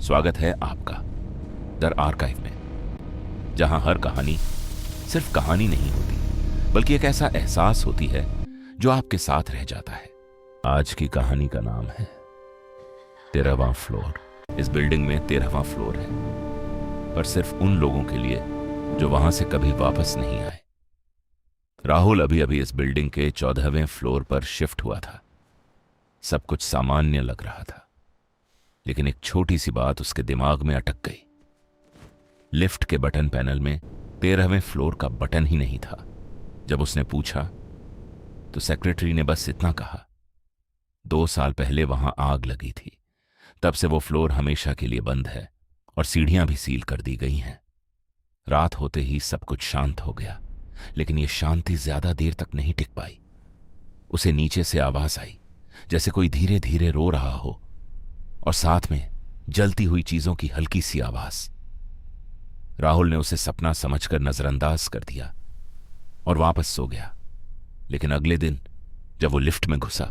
स्वागत है आपका दर आर्काइव में, जहां हर कहानी सिर्फ कहानी नहीं होती बल्कि एक ऐसा एहसास होती है जो आपके साथ रह जाता है। आज की कहानी का नाम है 13वां फ्लोर। इस बिल्डिंग में 13वां फ्लोर है, पर सिर्फ उन लोगों के लिए जो वहां से कभी वापस नहीं आए। राहुल अभी अभी इस बिल्डिंग के 14वें फ्लोर पर शिफ्ट हुआ था। सब कुछ सामान्य लग रहा था, लेकिन एक छोटी सी बात उसके दिमाग में अटक गई। लिफ्ट के बटन पैनल में 13वें फ्लोर का बटन ही नहीं था। जब उसने पूछा तो सेक्रेटरी ने बस इतना कहा, 2 साल पहले वहां आग लगी थी, तब से वो फ्लोर हमेशा के लिए बंद है और सीढ़ियां भी सील कर दी गई हैं। रात होते ही सब कुछ शांत हो गया, लेकिन यह शांति ज्यादा देर तक नहीं टिक पाई। उसे नीचे से आवाज आई, जैसे कोई धीरे धीरे रो रहा हो, और साथ में जलती हुई चीजों की हल्की सी आवाज। राहुल ने उसे सपना समझकर नजरअंदाज कर दिया और वापस सो गया। लेकिन अगले दिन जब वो लिफ्ट में घुसा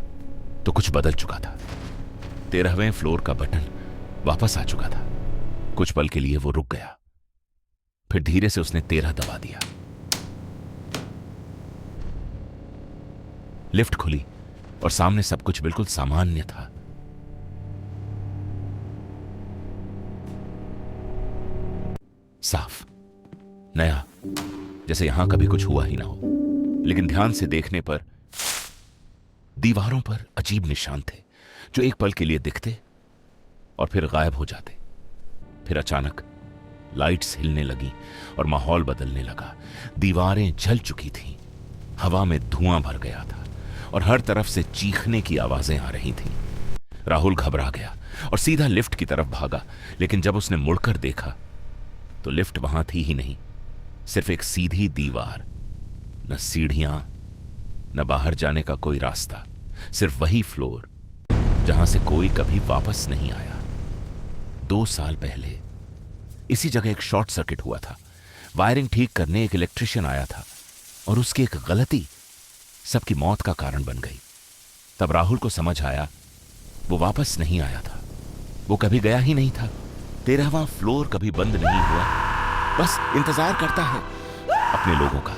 तो कुछ बदल चुका था। 13वें फ्लोर का बटन वापस आ चुका था। कुछ पल के लिए वो रुक गया, फिर धीरे से उसने 13 दबा दिया। लिफ्ट खुली और सामने सब कुछ बिल्कुल सामान्य था। साफ, नया, जैसे यहां कभी कुछ हुआ ही ना हो। लेकिन ध्यान से देखने पर दीवारों पर अजीब निशान थे, जो एक पल के लिए दिखते और फिर गायब हो जाते। फिर अचानक लाइट्स हिलने लगी और माहौल बदलने लगा। दीवारें जल चुकी थीं, हवा में धुआं भर गया था और हर तरफ से चीखने की आवाजें आ रही थीं। राहुल घबरा गया और सीधा लिफ्ट की तरफ भागा, लेकिन जब उसने मुड़कर देखा तो लिफ्ट वहां थी ही नहीं। सिर्फ एक सीधी दीवार, न सीढ़ियां, न बाहर जाने का कोई रास्ता। सिर्फ वही फ्लोर जहां से कोई कभी वापस नहीं आया। 2 साल पहले इसी जगह एक शॉर्ट सर्किट हुआ था। वायरिंग ठीक करने एक इलेक्ट्रिशियन आया था और उसकी एक गलती सबकी मौत का कारण बन गई। तब राहुल को समझ आया, वो वापस नहीं आया था, वो कभी गया ही नहीं था। 13वां फ्लोर कभी बंद नहीं हुआ, बस इंतजार करता है अपने लोगों का।